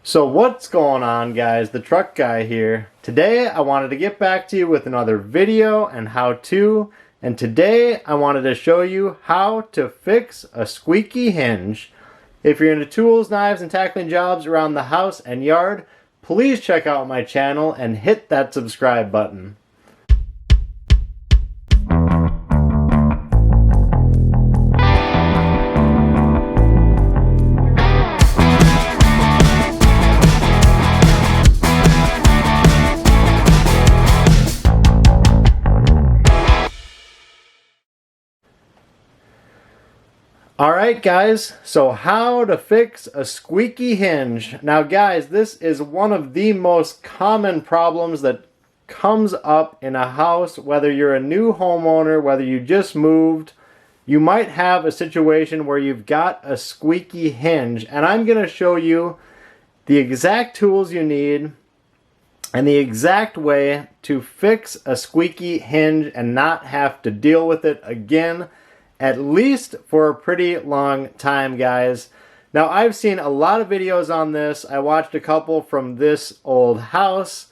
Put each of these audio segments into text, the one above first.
So what's going on, guys? The truck guy here. Today I wanted to get back to you with another video and how-to, and today I wanted to show you how to fix a squeaky hinge. If you're into tools, knives, and tackling jobs around the house and yard, please check out my channel and hit that subscribe button. Alright guys, so how to fix a squeaky hinge. Now guys, this is one of the most common problems that comes up in a house, whether you're a new homeowner, whether you just moved. You might have a situation where you've got a squeaky hinge, and I'm going to show you the exact tools you need and the exact way to fix a squeaky hinge and not have to deal with it again, at least for a pretty long time, guys. Now, I've seen a lot of videos on this. I watched a couple from this old house,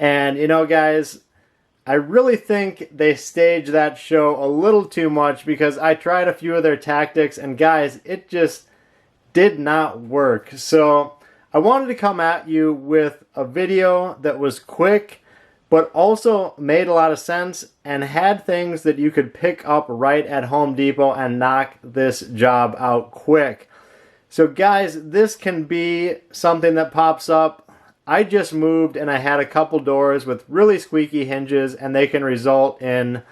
and you know, guys, I really think they staged that show a little too much, because I tried a few of their tactics and guys, it just did not work. So I wanted to come at you with a video that was quick but also made a lot of sense and had things that you could pick up right at Home Depot and knock this job out quick. So guys, this can be something that pops up. I just moved and I had a couple doors with really squeaky hinges, and they can result in,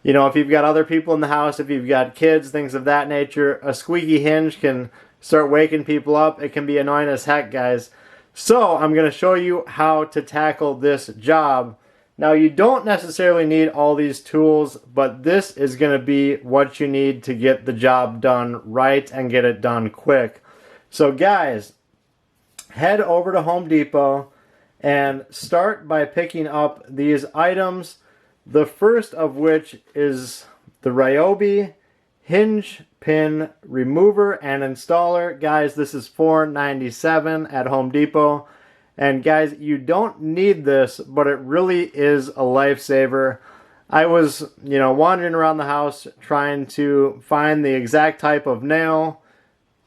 you know, if you've got other people in the house, if you've got kids, things of that nature, a squeaky hinge can start waking people up. It can be annoying as heck, guys. So I'm going to show you how to tackle this job. Now, you don't necessarily need all these tools, but this is going to be what you need to get the job done right and get it done quick. So guys, head over to Home Depot and start by picking up these items. The first of which is the Ryobi hinge pin remover and installer. Guys, this is $4.97 at Home Depot. And guys, you don't need this, but it really is a lifesaver. I was, wandering around the house trying to find the exact type of nail.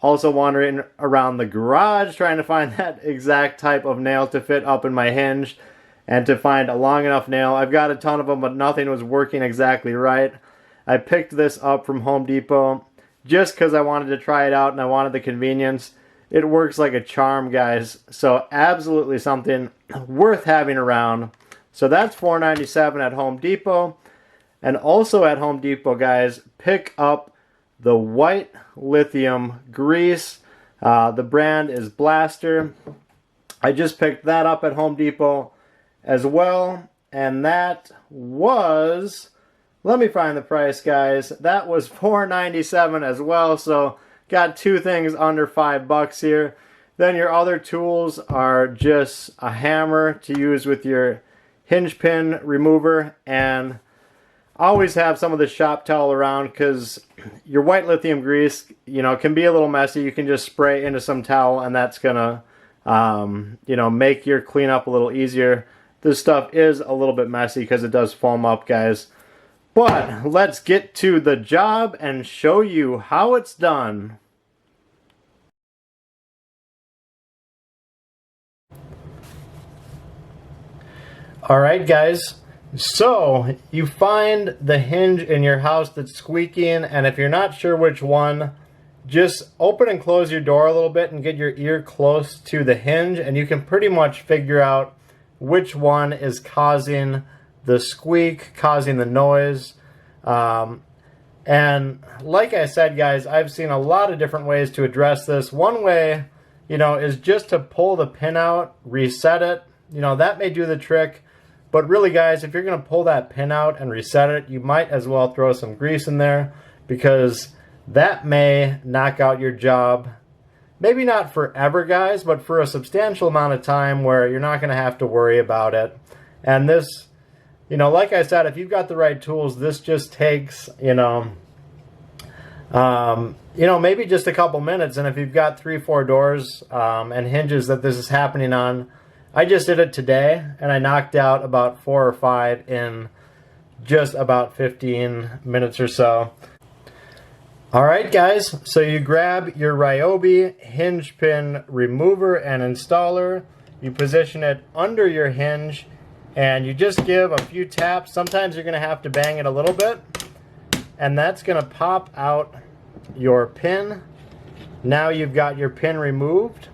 Also wandering around the garage trying to find that exact type of nail to fit up in my hinge and to find a long enough nail. I've got a ton of them, but nothing was working exactly right. I picked this up from Home Depot just because I wanted to try it out and I wanted the convenience. It works like a charm, guys. So absolutely something worth having around. So that's $4.97 at Home Depot. And also at Home Depot, guys, pick up the white lithium grease. The brand is Blaster. I just picked that up at Home Depot as well. And that was, let me find the price, guys. That was $4.97 as well. So got two things under $5 here. Then your other tools are just a hammer to use with your hinge pin remover, and always have some of the shop towel around, because your white lithium grease, can be a little messy. You can just spray into some towel and that's gonna make your cleanup a little easier. This stuff is a little bit messy because it does foam up, guys. But let's get to the job and show you how it's done. Alright guys, so you find the hinge in your house that's squeaking, and if you're not sure which one, just open and close your door a little bit and get your ear close to the hinge, and you can pretty much figure out which one is causing the squeak, causing the noise. And like I said, guys, I've seen a lot of different ways to address this. One way, is just to pull the pin out, reset it. That may do the trick. But really, guys, if you're going to pull that pin out and reset it, you might as well throw some grease in there, because that may knock out your job. Maybe not forever, guys, but for a substantial amount of time where you're not going to have to worry about it. And this, like I said, if you've got the right tools, this just takes, you know, maybe just a couple minutes. And if you've got 3-4 doors and hinges that this is happening on, I just did it today and I knocked out about 4 or 5 in just about 15 minutes or so. All right, guys, so you grab your Ryobi hinge pin remover and installer, you position it under your hinge, and you just give a few taps. Sometimes you're going to have to bang it a little bit, and that's going to pop out your pin. Now you've got your pin removed,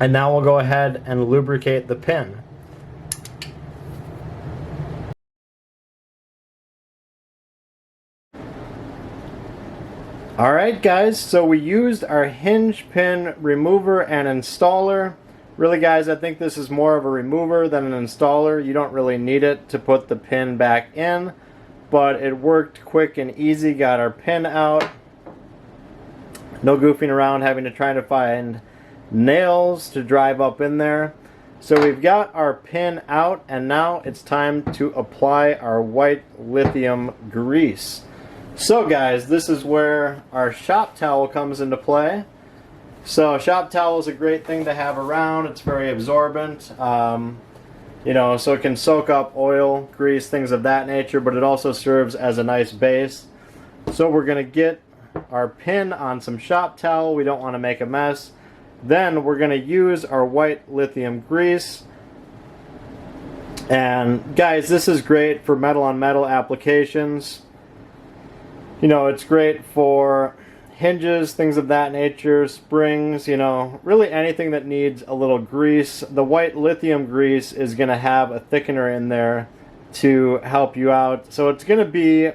and now we'll go ahead and lubricate the pin. Alright guys, so we used our hinge pin remover and installer. Really guys, I think this is more of a remover than an installer. You don't really need it to put the pin back in, but it worked quick and easy. Got our pin out. No goofing around having to try to find nails to drive up in there. So we've got our pin out, and now it's time to apply our white lithium grease. So guys, this is where our shop towel comes into play. So shop towel is a great thing to have around. It's very absorbent, you know, so it can soak up oil, grease, things of that nature, but it also serves as a nice base. So we're going to get our pin on some shop towel. We don't want to make a mess. Then we're going to use our white lithium grease. And guys, this is great for metal on metal applications. You know, it's great for hinges, things of that nature, springs, you know, really anything that needs a little grease. The white lithium grease is going to have a thickener in there to help you out. So it's going to be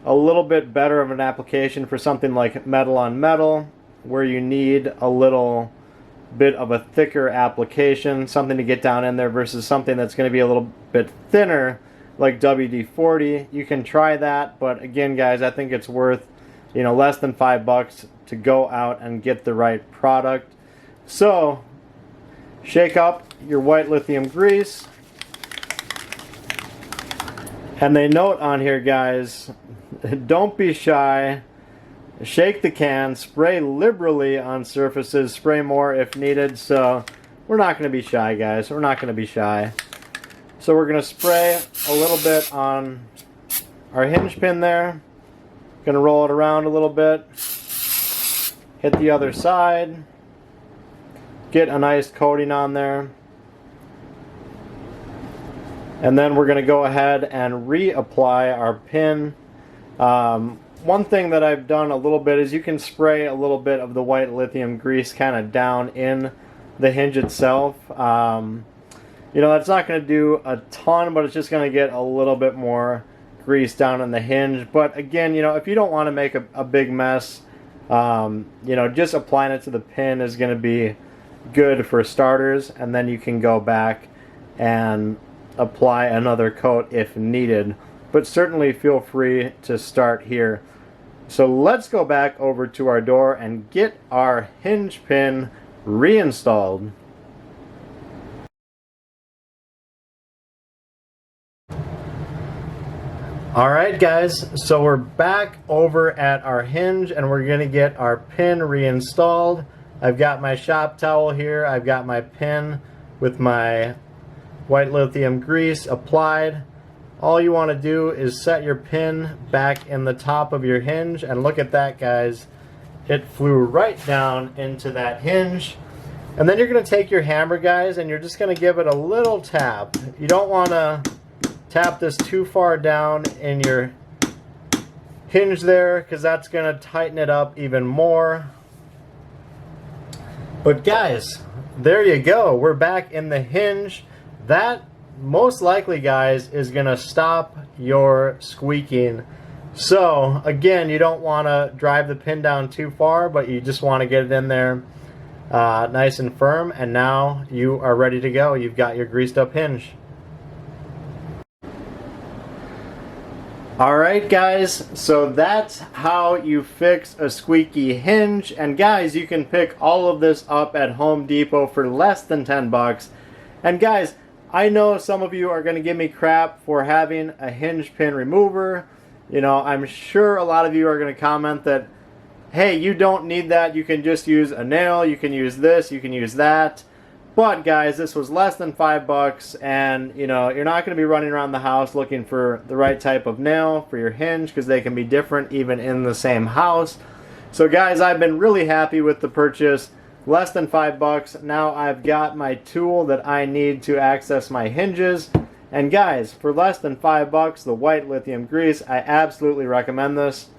a little bit better of an application for something like metal on metal, where you need a little bit of a thicker application, something to get down in there, versus something that's going to be a little bit thinner like WD-40. You can try that, but again guys, I think it's worth, you know, less than $5 to go out and get the right product. So shake up your white lithium grease, and they note on here guys, don't be shy, shake the can, spray liberally on surfaces, spray more if needed. So we're not going to be shy guys, we're not going to be shy. So we're going to spray a little bit on our hinge pin there. Going to roll it around a little bit. Hit the other side. Get a nice coating on there. And then we're going to go ahead and reapply our pin. One thing that I've done a little bit is you can spray a little bit of the white lithium grease kind of down in the hinge itself. You know, that's not going to do a ton, but it's just going to get a little bit more grease down in the hinge. But again, you know, if you don't want to make a big mess, you know, just applying it to the pin is going to be good for starters, and then you can go back and apply another coat if needed. But certainly feel free to start here. So let's go back over to our door and get our hinge pin reinstalled. Alright guys, so we're back over at our hinge and we're going to get our pin reinstalled. I've got my shop towel here, I've got my pin with my white lithium grease applied. All you want to do is set your pin back in the top of your hinge, and look at that guys, it flew right down into that hinge. And then you're going to take your hammer guys and you're just going to give it a little tap. You don't want to tap this too far down in your hinge there, because that's going to tighten it up even more. But guys, there you go, we're back in the hinge. That most likely guys is going to stop your squeaking. So again, you don't want to drive the pin down too far, but you just want to get it in there nice and firm, and now you are ready to go. You've got your greased up hinge. Alright guys, so that's how you fix a squeaky hinge. And guys, you can pick all of this up at Home Depot for less than $10. And guys, I know some of you are going to give me crap for having a hinge pin remover. You know, I'm sure a lot of you are going to comment that, hey, you don't need that. You can just use a nail. You can use this. You can use that. But guys, this was less than $5, and you know, you're not going to be running around the house looking for the right type of nail for your hinge, because they can be different even in the same house. So guys, I've been really happy with the purchase. Less than $5. Now I've got my tool that I need to access my hinges. And guys, for less than $5, the white lithium grease, I absolutely recommend this.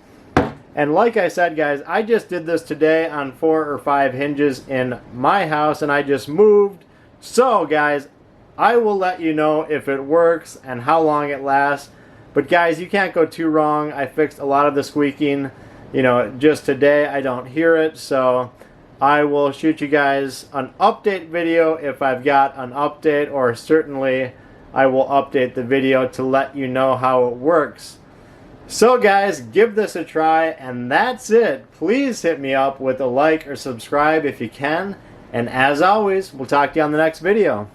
And like I said, guys, I just did this today on 4 or 5 hinges in my house, and I just moved. So guys, I will let you know if it works and how long it lasts. But guys, you can't go too wrong. I fixed a lot of the squeaking, you know, just today. I don't hear it, so I will shoot you guys an update video if I've got an update, or certainly I will update the video to let you know how it works. So guys, give this a try, and that's it. Please hit me up with a like or subscribe if you can. And as always, we'll talk to you on the next video.